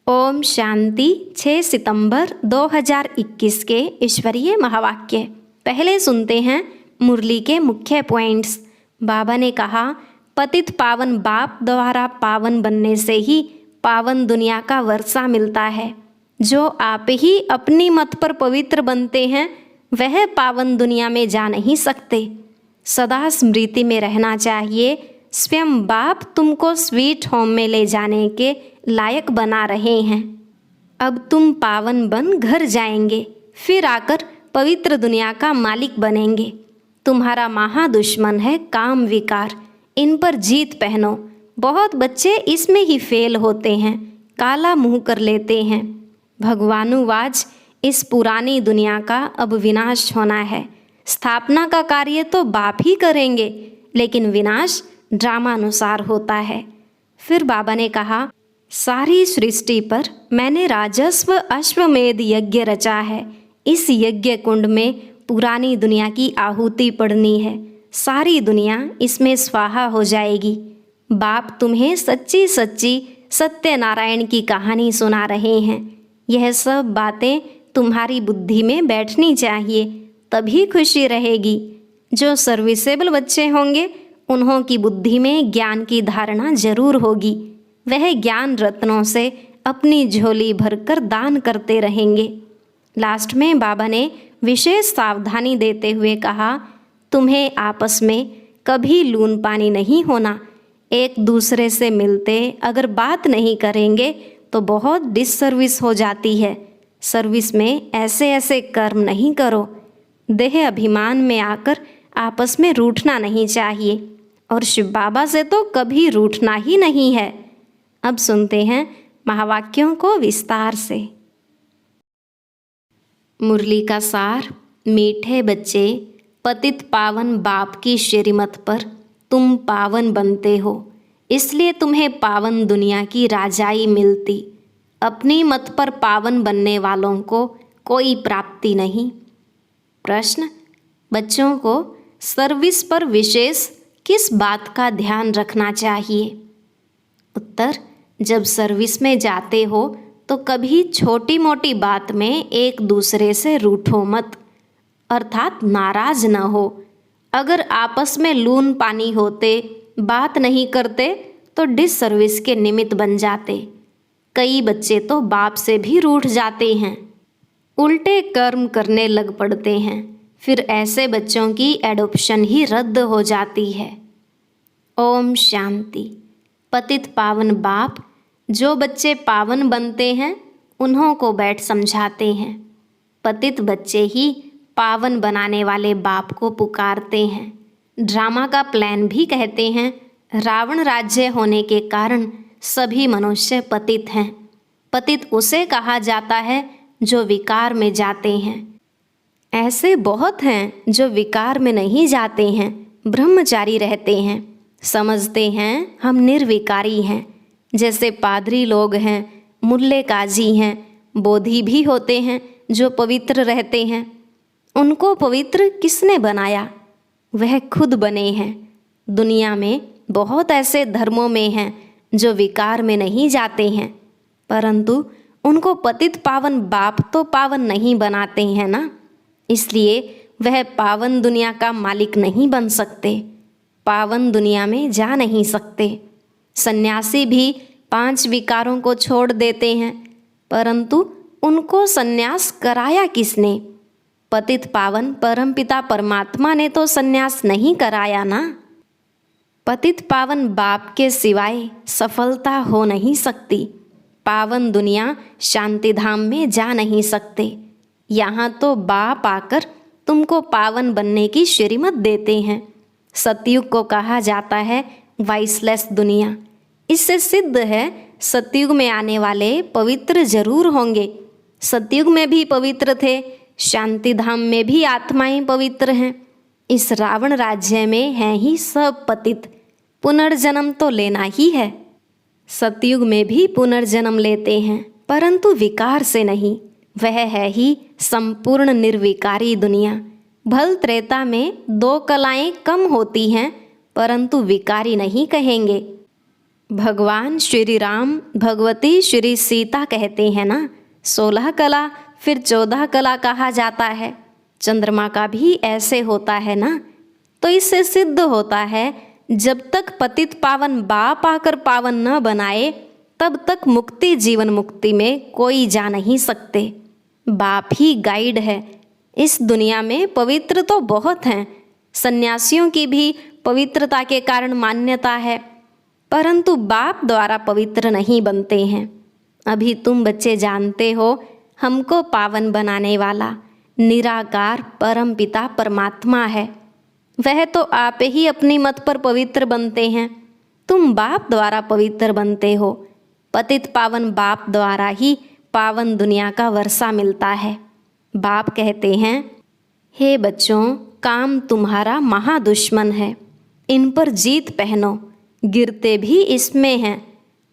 ओम शांति। 6 सितंबर 2021 के ईश्वरीय महावाक्य। पहले सुनते हैं मुरली के मुख्य पॉइंट्स। बाबा ने कहा, पतित पावन बाप द्वारा पावन बनने से ही पावन दुनिया का वर्षा मिलता है। जो आप ही अपनी मत पर पवित्र बनते हैं वह पावन दुनिया में जा नहीं सकते। सदा स्मृति में रहना चाहिए, स्वयं बाप तुमको स्वीट होम में ले जाने के लायक बना रहे हैं। अब तुम पावन बन घर जाएंगे, फिर आकर पवित्र दुनिया का मालिक बनेंगे। तुम्हारा महादुश्मन है काम विकार, इन पर जीत पहनो। बहुत बच्चे इसमें ही फेल होते हैं, काला मुंह कर लेते हैं। भगवानुवाच, इस पुरानी दुनिया का अब विनाश होना है। स्थापना का कार्य तो बाप ही करेंगे, लेकिन विनाश ड्रामानुसार होता है। फिर बाबा ने कहा, सारी सृष्टि पर मैंने राजस्व अश्वमेध यज्ञ रचा है। इस यज्ञ कुंड में पुरानी दुनिया की आहुति पड़नी है। सारी दुनिया इसमें स्वाहा हो जाएगी। बाप तुम्हें सच्ची सच्ची सत्यनारायण की कहानी सुना रहे हैं। यह सब बातें तुम्हारी बुद्धि में बैठनी चाहिए, तभी खुशी रहेगी। जो सर्विसेबल बच्चे होंगे उन्हों की बुद्धि में ज्ञान की धारणा जरूर होगी। वह ज्ञान रत्नों से अपनी झोली भरकर दान करते रहेंगे। लास्ट में बाबा ने विशेष सावधानी देते हुए कहा, तुम्हें आपस में कभी लून पानी नहीं होना। एक दूसरे से मिलते अगर बात नहीं करेंगे तो बहुत डिससर्विस हो जाती है। सर्विस में ऐसे ऐसे कर्म नहीं करो। देह अभिमान में आकर आपस में रूठना नहीं चाहिए, और शिव बाबा से तो कभी रूठना ही नहीं है। अब सुनते हैं महावाक्यों को विस्तार से। मुरली का सार। मीठे बच्चे, पतित पावन बाप की श्रीमत पर तुम पावन बनते हो, इसलिए तुम्हें पावन दुनिया की राजाई मिलती। अपनी मत पर पावन बनने वालों को कोई प्राप्ति नहीं। प्रश्न, बच्चों को सर्विस पर विशेष किस बात का ध्यान रखना चाहिए? उत्तर, जब सर्विस में जाते हो तो कभी छोटी मोटी बात में एक दूसरे से रूठो मत, अर्थात नाराज न हो। अगर आपस में लून पानी होते, बात नहीं करते तो डिस सर्विस के निमित्त बन जाते। कई बच्चे तो बाप से भी रूठ जाते हैं, उल्टे कर्म करने लग पड़ते हैं। फिर ऐसे बच्चों की एडॉप्शन ही रद्द हो जाती है। ओम शांति। पतित पावन बाप जो बच्चे पावन बनते हैं उन्हों को बैठ समझाते हैं। पतित बच्चे ही पावन बनाने वाले बाप को पुकारते हैं। ड्रामा का प्लान भी कहते हैं। रावण राज्य होने के कारण सभी मनुष्य पतित हैं। पतित उसे कहा जाता है जो विकार में जाते हैं। ऐसे बहुत हैं जो विकार में नहीं जाते हैं, ब्रह्मचारी रहते हैं, समझते हैं हम निर्विकारी हैं। जैसे पादरी लोग हैं, मुल्ले काजी हैं, बोधी भी होते हैं जो पवित्र रहते हैं। उनको पवित्र किसने बनाया? वह खुद बने हैं। दुनिया में बहुत ऐसे धर्मों में हैं जो विकार में नहीं जाते हैं, परंतु उनको पतित पावन बाप तो पावन नहीं बनाते हैं ना, इसलिए वह पावन दुनिया का मालिक नहीं बन सकते, पावन दुनिया में जा नहीं सकते। सन्यासी भी 5 विकारों को छोड़ देते हैं, परंतु उनको सन्यास कराया किसने? पतित पावन परमपिता परमात्मा ने तो सन्यास नहीं कराया ना। पतित पावन बाप के सिवाय सफलता हो नहीं सकती। पावन दुनिया शांति धाम में जा नहीं सकते। यहाँ तो बाप आकर तुमको पावन बनने की श्रीमत देते हैं। सतयुग को कहा जाता है वाइसलेस दुनिया। इससे सिद्ध है सतयुग में आने वाले पवित्र जरूर होंगे। सतयुग में भी पवित्र थे, शांति धाम में भी आत्माएं पवित्र हैं। इस रावण राज्य में हैं ही सब पतित। पुनर्जन्म तो लेना ही है। सतयुग में भी पुनर्जन्म लेते हैं, परंतु विकार से नहीं। वह है ही संपूर्ण निर्विकारी दुनिया। भल त्रेता में 2 कलाएं कम होती हैं, परंतु विकारी नहीं कहेंगे। भगवान श्री राम भगवती श्री सीता कहते हैं ना, 16 कला फिर 14 कला कहा जाता है। चंद्रमा का भी ऐसे होता है ना। तो इससे सिद्ध होता है जब तक पतित पावन बाप आकर पावन न बनाए तब तक मुक्ति जीवन मुक्ति में कोई जा नहीं सकते। बाप ही गाइड है। इस दुनिया में पवित्र तो बहुत हैं, सन्यासियों की भी पवित्रता के कारण मान्यता है, परंतु बाप द्वारा पवित्र नहीं बनते हैं। अभी तुम बच्चे जानते हो हमको पावन बनाने वाला निराकार परम पिता परमात्मा है। वह तो आप ही अपनी मत पर पवित्र बनते हैं। तुम बाप द्वारा पवित्र बनते हो। पतित पावन बाप द्वारा ही पावन दुनिया का वर्षा मिलता है। बाप कहते हैं, हे बच्चों, काम तुम्हारा महादुश्मन है, इन पर जीत पहनो, गिरते भी इसमें हैं।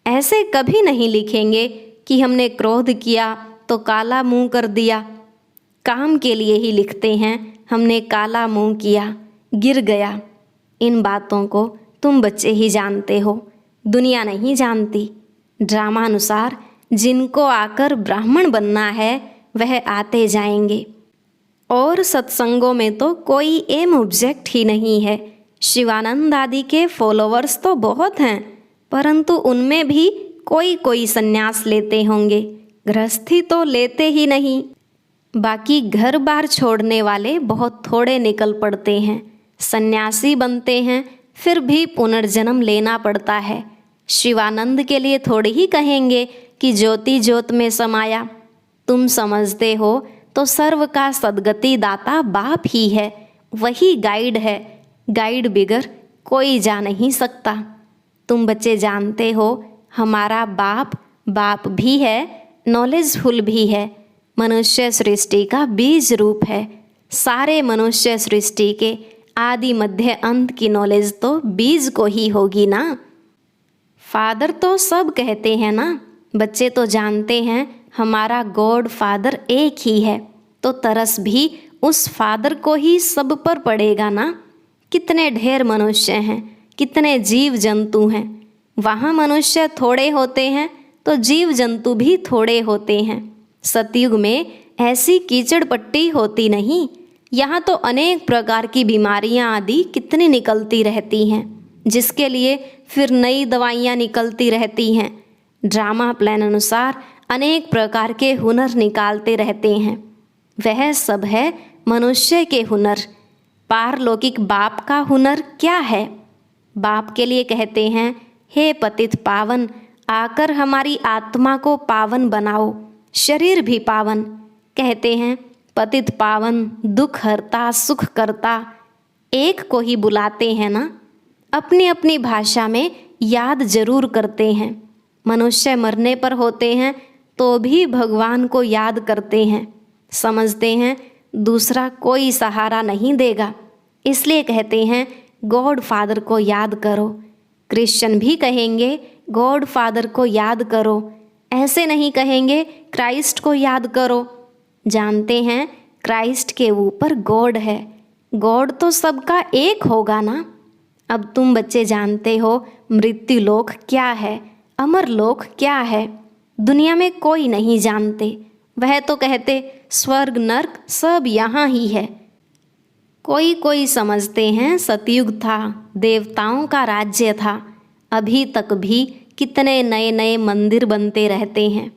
ऐसे कभी नहीं लिखेंगे कि हमने क्रोध किया तो काला मुंह कर दिया। काम के लिए ही लिखते हैं हमने काला मुंह किया, गिर गया। इन बातों को तुम बच्चे ही जानते हो, दुनिया नहीं जानती। ड्रामानुसार जिनको आकर ब्राह्मण बनना है वह आते जाएंगे, और सत्संगों में तो कोई एम ऑब्जेक्ट ही नहीं है। शिवानंद आदि के फॉलोअर्स तो बहुत हैं, परंतु उनमें भी कोई कोई संन्यास लेते होंगे, गृहस्थी तो लेते ही नहीं। बाकी घर बार छोड़ने वाले बहुत थोड़े निकल पड़ते हैं। सन्यासी बनते हैं फिर भी पुनर्जन्म लेना पड़ता है। शिवानंद के लिए थोड़ी ही कहेंगे कि ज्योति ज्योत में समाया। तुम समझते हो तो सर्व का सद्गति दाता बाप ही है, वही गाइड है। गाइड बिगर कोई जा नहीं सकता। तुम बच्चे जानते हो हमारा बाप भी है, नॉलेजफुल भी है, मनुष्य सृष्टि का बीज रूप है। सारे मनुष्य सृष्टि के आदि मध्य अंत की नॉलेज तो बीज को ही होगी ना। फादर तो सब कहते हैं ना, बच्चे तो जानते हैं हमारा गॉड फादर एक ही है, तो तरस भी उस फादर को ही सब पर पड़ेगा ना। कितने ढेर मनुष्य हैं, कितने जीव जंतु हैं। वहाँ मनुष्य थोड़े होते हैं तो जीव जंतु भी थोड़े होते हैं। सतयुग में ऐसी कीचड़ पट्टी होती नहीं। यहाँ तो अनेक प्रकार की बीमारियाँ आदि कितनी निकलती रहती हैं, जिसके लिए फिर नई दवाइयाँ निकलती रहती हैं। ड्रामा प्लान अनुसार अनेक प्रकार के हुनर निकालते रहते हैं। वह सब है मनुष्य के हुनर। पारलौकिक बाप का हुनर क्या है? बाप के लिए कहते हैं, हे पतित पावन, आकर हमारी आत्मा को पावन बनाओ, शरीर भी पावन। कहते हैं पतित पावन, दुख हरता सुख करता, एक को ही बुलाते हैं ना। अपनी अपनी भाषा में याद जरूर करते हैं। मनुष्य मरने पर होते हैं तो भी भगवान को याद करते हैं। समझते हैं दूसरा कोई सहारा नहीं देगा, इसलिए कहते हैं गॉड फादर को याद करो। क्रिश्चियन भी कहेंगे गॉड फादर को याद करो, ऐसे नहीं कहेंगे क्राइस्ट को याद करो। जानते हैं क्राइस्ट के ऊपर गॉड है, गॉड तो सबका एक होगा ना। अब तुम बच्चे जानते हो मृत्यु लोक क्या है, अमर लोक क्या है। दुनिया में कोई नहीं जानते। वह तो कहते स्वर्ग नर्क सब यहाँ ही है। कोई कोई समझते हैं सतयुग था, देवताओं का राज्य था। अभी तक भी कितने नए नए मंदिर बनते रहते हैं।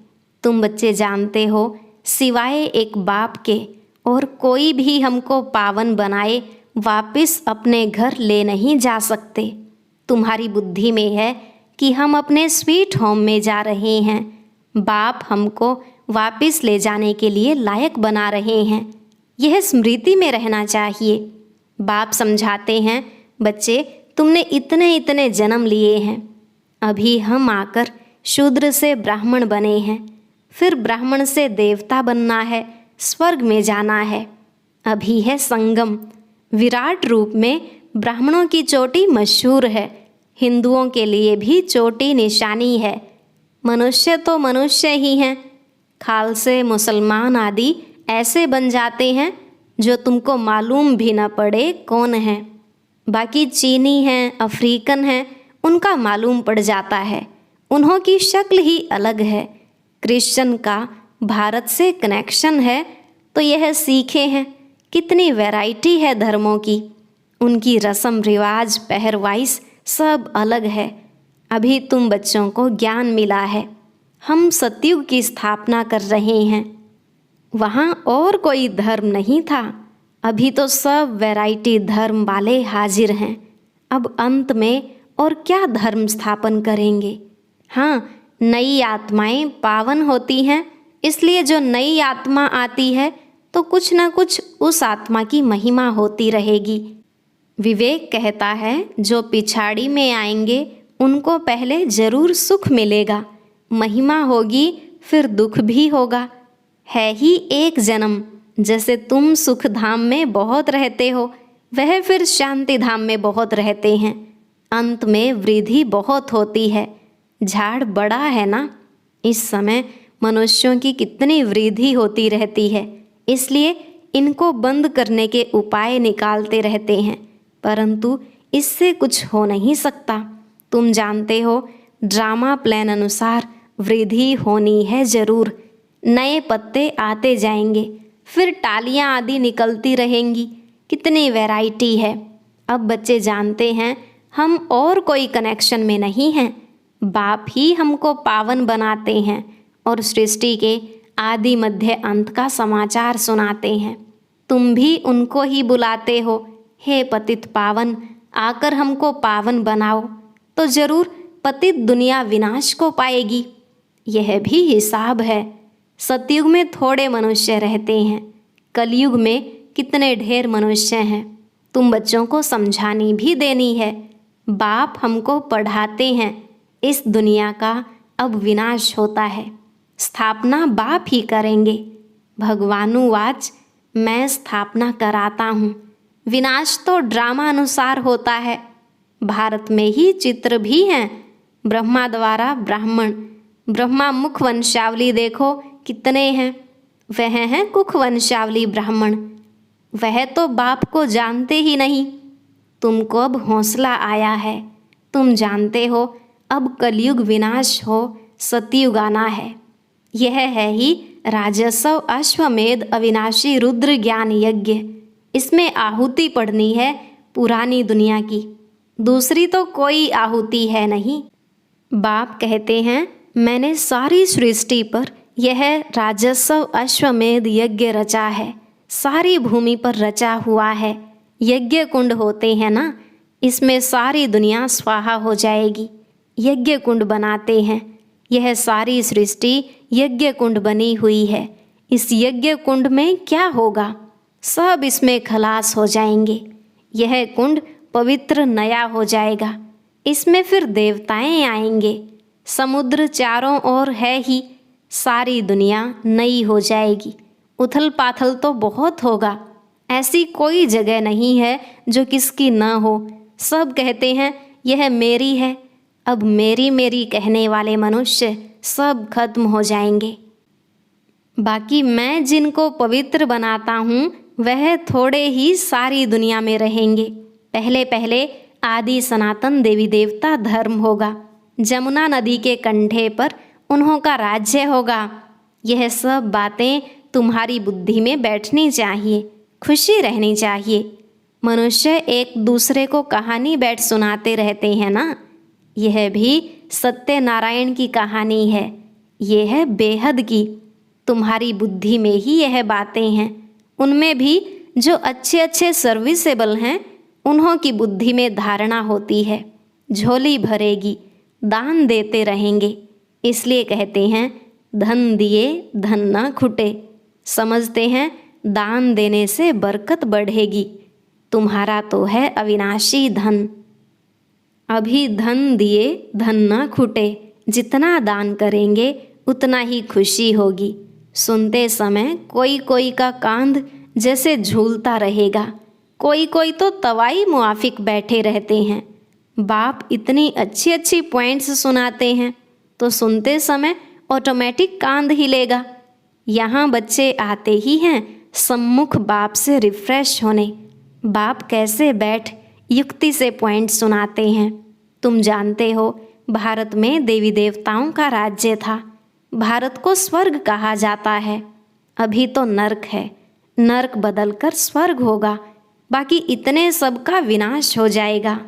तुम बच्चे जानते हो सिवाय एक बाप के और कोई भी हमको पावन बनाए वापस अपने घर ले नहीं जा सकते। तुम्हारी बुद्धि में है कि हम अपने स्वीट होम में जा रहे हैं। बाप हमको वापस ले जाने के लिए लायक बना रहे हैं, यह स्मृति में रहना चाहिए। बाप समझाते हैं, बच्चे तुमने इतने इतने जन्म लिए हैं, अभी हम आकर शूद्र से ब्राह्मण बने हैं, फिर ब्राह्मण से देवता बनना है, स्वर्ग में जाना है। अभी है संगम। विराट रूप में ब्राह्मणों की चोटी मशहूर है, हिंदुओं के लिए भी चोटी निशानी है। मनुष्य तो मनुष्य ही हैं, खालसे मुसलमान आदि ऐसे बन जाते हैं जो तुमको मालूम भी न पड़े कौन है। बाकी चीनी हैं, अफ्रीकन हैं, उनका मालूम पड़ जाता है। उन्हों की शक्ल ही अलग है। क्रिश्चियन का भारत से कनेक्शन है तो यह सीखे हैं कितनी वैरायटी है धर्मों की। उनकी रस्म रिवाज पहरवाइश सब अलग है। अभी तुम बच्चों को ज्ञान मिला है। हम सतयुग की स्थापना कर रहे हैं। वहाँ और कोई धर्म नहीं था। अभी तो सब वैरायटी धर्म वाले हाजिर हैं। अब अंत में और क्या धर्म स्थापन करेंगे। हाँ, नई आत्माएं पावन होती हैं, इसलिए जो नई आत्मा आती है तो कुछ न कुछ उस आत्मा की महिमा होती रहेगी। विवेक कहता है जो पिछाड़ी में आएंगे उनको पहले जरूर सुख मिलेगा, महिमा होगी, फिर दुख भी होगा। है ही एक जन्म। जैसे तुम सुख धाम में बहुत रहते हो, वह फिर शांति धाम में बहुत रहते हैं। अंत में वृद्धि बहुत होती है। झाड़ बड़ा है ना। इस समय मनुष्यों की कितनी वृद्धि होती रहती है, इसलिए इनको बंद करने के उपाय निकालते रहते हैं, परंतु इससे कुछ हो नहीं सकता। तुम जानते हो ड्रामा प्लान अनुसार वृद्धि होनी है जरूर। नए पत्ते आते जाएंगे, फिर टालियाँ आदि निकलती रहेंगी। कितनी वैरायटी है। अब बच्चे जानते हैं हम और कोई कनेक्शन में नहीं हैं। बाप ही हमको पावन बनाते हैं और सृष्टि के आदि मध्य अंत का समाचार सुनाते हैं। तुम भी उनको ही बुलाते हो, हे पतित पावन, आकर हमको पावन बनाओ, तो जरूर पतित दुनिया विनाश को पाएगी। यह भी हिसाब है। सतयुग में थोड़े मनुष्य रहते हैं, कलयुग में कितने ढेर मनुष्य हैं। तुम बच्चों को समझानी भी देनी है। बाप हमको पढ़ाते हैं इस दुनिया का अब विनाश होता है, स्थापना बाप ही करेंगे। भगवानुवाच मैं स्थापना कराता हूँ, विनाश तो ड्रामा अनुसार होता है। भारत में ही चित्र भी हैं। ब्रह्मा द्वारा ब्राह्मण, ब्रह्मा मुख वंशावली देखो कितने हैं। वह हैं कुख वंशावली ब्राह्मण। वह तो बाप को जानते ही नहीं। तुमको अब हौसला आया है। तुम जानते हो अब कलयुग विनाश हो, सतयुग आना है। यह है ही राजस्व अश्वमेध अविनाशी रुद्र ज्ञान यज्ञ। इसमें आहुति पढ़नी है पुरानी दुनिया की, दूसरी तो कोई आहुति है नहीं। बाप कहते हैं मैंने सारी सृष्टि पर यह राजस्व अश्वमेध यज्ञ रचा है। सारी भूमि पर रचा हुआ है। यज्ञ कुंड होते हैं ना, इसमें सारी दुनिया स्वाहा हो जाएगी। यज्ञ कुंड बनाते हैं। यह सारी सृष्टि यज्ञ कुंड बनी हुई है। इस यज्ञ कुंड में क्या होगा, सब इसमें खलास हो जाएंगे। यह कुंड पवित्र नया हो जाएगा। इसमें फिर देवताएं आएंगे। समुद्र चारों ओर है ही, सारी दुनिया नई हो जाएगी। उथल पाथल तो बहुत होगा। ऐसी कोई जगह नहीं है जो किसकी न हो। सब कहते हैं यह मेरी है। अब मेरी मेरी कहने वाले मनुष्य सब खत्म हो जाएंगे। बाकी मैं जिनको पवित्र बनाता हूँ वह थोड़े ही सारी दुनिया में रहेंगे। पहले पहले आदि सनातन देवी देवता धर्म होगा। जमुना नदी के कंढे पर उन्हों का राज्य होगा। यह सब बातें तुम्हारी बुद्धि में बैठनी चाहिए, खुशी रहनी चाहिए। मनुष्य एक दूसरे को कहानी बैठ सुनाते रहते हैं ना, यह भी सत्यनारायण की कहानी है। यह है बेहद की। तुम्हारी बुद्धि में ही यह बातें हैं। उनमें भी जो अच्छे अच्छे सर्विसेबल हैं उन्हों की बुद्धि में धारणा होती है। झोली भरेगी, दान देते रहेंगे। इसलिए कहते हैं धन दिए धन न खुटे। समझते हैं दान देने से बरकत बढ़ेगी। तुम्हारा तो है अविनाशी धन। अभी धन दिए धन न खुटे। जितना दान करेंगे उतना ही खुशी होगी। सुनते समय कोई कोई का कांध जैसे झूलता रहेगा, कोई कोई तो तवाई मुआफिक बैठे रहते हैं। बाप इतनी अच्छी अच्छी पॉइंट्स सुनाते हैं तो सुनते समय ऑटोमेटिक कांध हिलेगा। यहाँ बच्चे आते ही हैं सम्मुख बाप से रिफ्रेश होने। बाप कैसे बैठ युक्ति से पॉइंट सुनाते हैं। तुम जानते हो भारत में देवी देवताओं का राज्य था। भारत को स्वर्ग कहा जाता है। अभी तो नर्क है, नर्क बदलकर स्वर्ग होगा। बाकी इतने सब का विनाश हो जाएगा।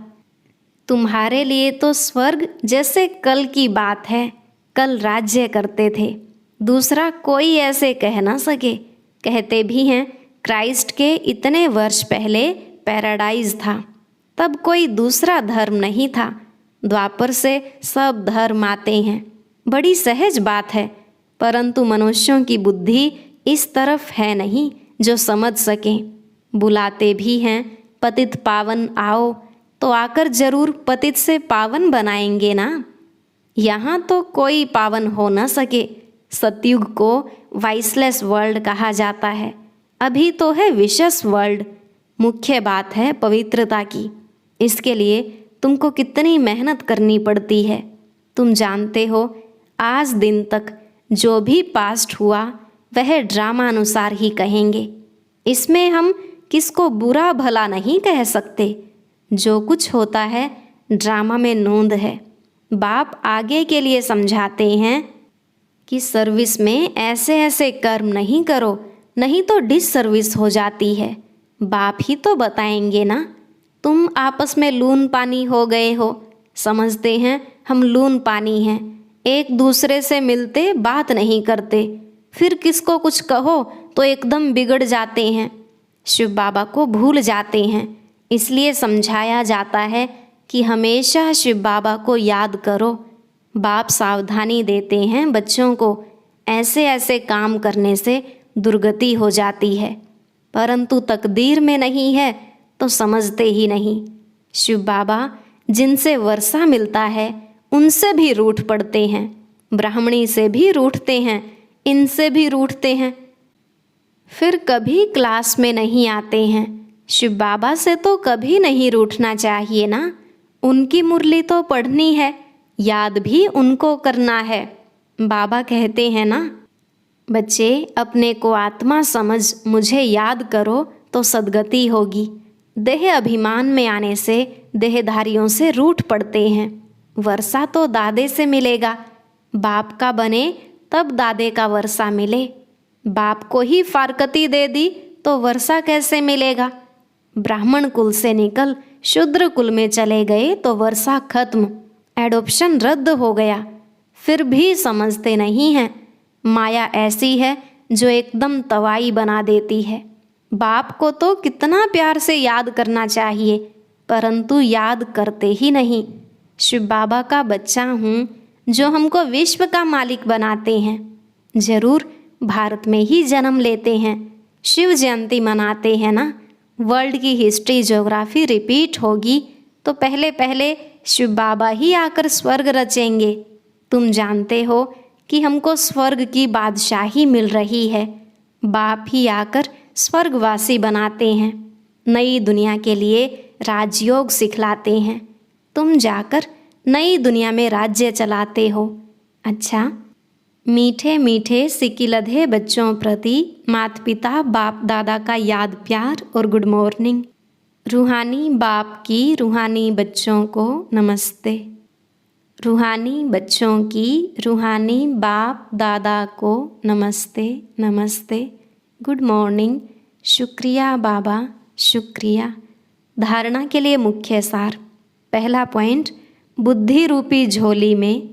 तुम्हारे लिए तो स्वर्ग जैसे कल की बात है, कल राज्य करते थे, दूसरा कोई ऐसे कह ना सके। कहते भी हैं क्राइस्ट के इतने वर्ष पहले पैराडाइज था, तब कोई दूसरा धर्म नहीं था। द्वापर से सब धर्म आते हैं, बड़ी सहज बात है। परंतु मनुष्यों की बुद्धि इस तरफ है नहीं जो समझ सकें। बुलाते भी हैं पतित पावन आओ, तो आकर जरूर पतित से पावन बनाएंगे ना। यहाँ तो कोई पावन हो न सके। सतयुग को वाइसलेस वर्ल्ड कहा जाता है, अभी तो है विशेष वर्ल्ड। मुख्य बात है पवित्रता की। इसके लिए तुमको कितनी मेहनत करनी पड़ती है। तुम जानते हो आज दिन तक जो भी पास्ट हुआ वह ड्रामा अनुसार ही कहेंगे। इसमें हम किसको बुरा भला नहीं कह सकते। जो कुछ होता है ड्रामा में नोंद है। बाप आगे के लिए समझाते हैं कि सर्विस में ऐसे ऐसे कर्म नहीं करो, नहीं तो डिससर्विस हो जाती है। बाप ही तो बताएंगे ना। तुम आपस में लून पानी हो गए हो, समझते हैं हम लून पानी हैं, एक दूसरे से मिलते बात नहीं करते, फिर किसको कुछ कहो तो एकदम बिगड़ जाते हैं, शिव बाबा को भूल जाते हैं। इसलिए समझाया जाता है कि हमेशा शिव बाबा को याद करो। बाप सावधानी देते हैं बच्चों को, ऐसे ऐसे काम करने से दुर्गति हो जाती है। परंतु तकदीर में नहीं है तो समझते ही नहीं। शिव बाबा जिनसे वर्षा मिलता है उनसे भी रूठ पड़ते हैं, ब्राह्मणी से भी रूठते हैं, इनसे भी रूठते हैं, फिर कभी क्लास में नहीं आते हैं। शिव बाबा से तो कभी नहीं रूठना चाहिए ना। उनकी मुरली तो पढ़नी है, याद भी उनको करना है। बाबा कहते हैं ना, बच्चे अपने को आत्मा समझ मुझे याद करो तो सद्गति होगी। देह अभिमान में आने से देहधारियों से रूठ पड़ते हैं। वर्षा तो दादे से मिलेगा, बाप का बने तब दादे का वर्षा मिले। बाप को ही फारकती दे दी तो वर्षा कैसे मिलेगा। ब्राह्मण कुल से निकल शूद्र कुल में चले गए तो वर्षा खत्म, एडॉप्शन रद्द हो गया। फिर भी समझते नहीं हैं। माया ऐसी है जो एकदम तवाई बना देती है। बाप को तो कितना प्यार से याद करना चाहिए, परंतु याद करते ही नहीं। शिव बाबा का बच्चा हूँ जो हमको विश्व का मालिक बनाते हैं। जरूर भारत में ही जन्म लेते हैं, शिव जयंती मनाते हैं ना। वर्ल्ड की हिस्ट्री ज्योग्राफी रिपीट होगी तो पहले पहले शिव बाबा ही आकर स्वर्ग रचेंगे। तुम जानते हो कि हमको स्वर्ग की बादशाही मिल रही है। बाप ही आकर स्वर्गवासी बनाते हैं, नई दुनिया के लिए राजयोग सिखलाते हैं। तुम जाकर नई दुनिया में राज्य चलाते हो। अच्छा, मीठे मीठे सिकिलधे बच्चों प्रति माता पिता बाप दादा का याद प्यार और गुड मॉर्निंग। रूहानी बाप की रूहानी बच्चों को नमस्ते। रूहानी बच्चों की रूहानी बाप दादा को नमस्ते नमस्ते, गुड मॉर्निंग। शुक्रिया बाबा, शुक्रिया। धारणा के लिए मुख्य सार। पहला पॉइंट, बुद्धि रूपी झोली में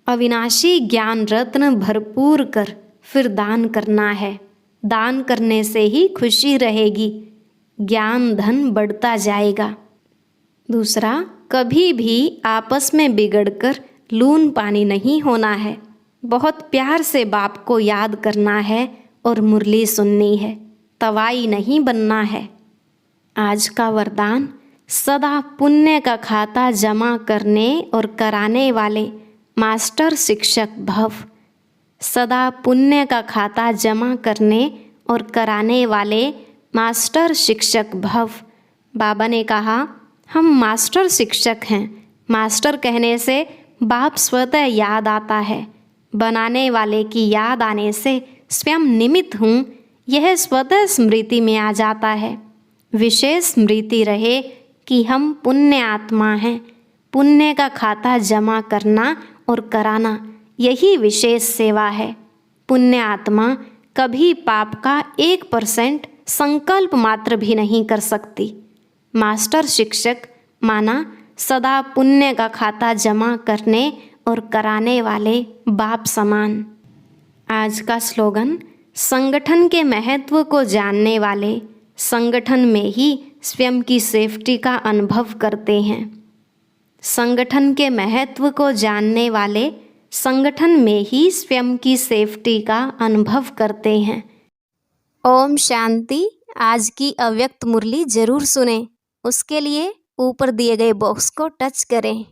अविनाशी ज्ञान रत्न भरपूर कर फिर दान करना है। दान करने से ही खुशी रहेगी, ज्ञान धन बढ़ता जाएगा। दूसरा, कभी भी आपस में बिगड़कर लून पानी नहीं होना है। बहुत प्यार से बाप को याद करना है और मुरली सुननी है, तवाई नहीं बनना है। आज का वरदान, सदा पुण्य का खाता जमा करने और कराने वाले मास्टर शिक्षक भव। सदा पुण्य का खाता जमा करने और कराने वाले मास्टर शिक्षक भव। बाबा ने कहा हम मास्टर शिक्षक हैं। मास्टर कहने से बाप स्वतः याद आता है, बनाने वाले की याद आने से स्वयं निमित्त हूँ, यह स्वतः स्मृति में आ जाता है। विशेष स्मृति रहे कि हम पुण्य आत्मा हैं, पुण्य का खाता जमा करना और कराना यही विशेष सेवा है। पुण्य आत्मा कभी पाप का 1% संकल्प मात्र भी नहीं कर सकती। मास्टर शिक्षक माना सदा पुण्य का खाता जमा करने और कराने वाले बाप समान। आज का स्लोगन, संगठन के महत्व को जानने वाले संगठन में ही स्वयं की सेफ्टी का अनुभव करते हैं। संगठन के महत्व को जानने वाले संगठन में ही स्वयं की सेफ्टी का अनुभव करते हैं। ओम शांति। आज की अव्यक्त मुरली जरूर सुनें। उसके लिए ऊपर दिए गए बॉक्स को टच करें।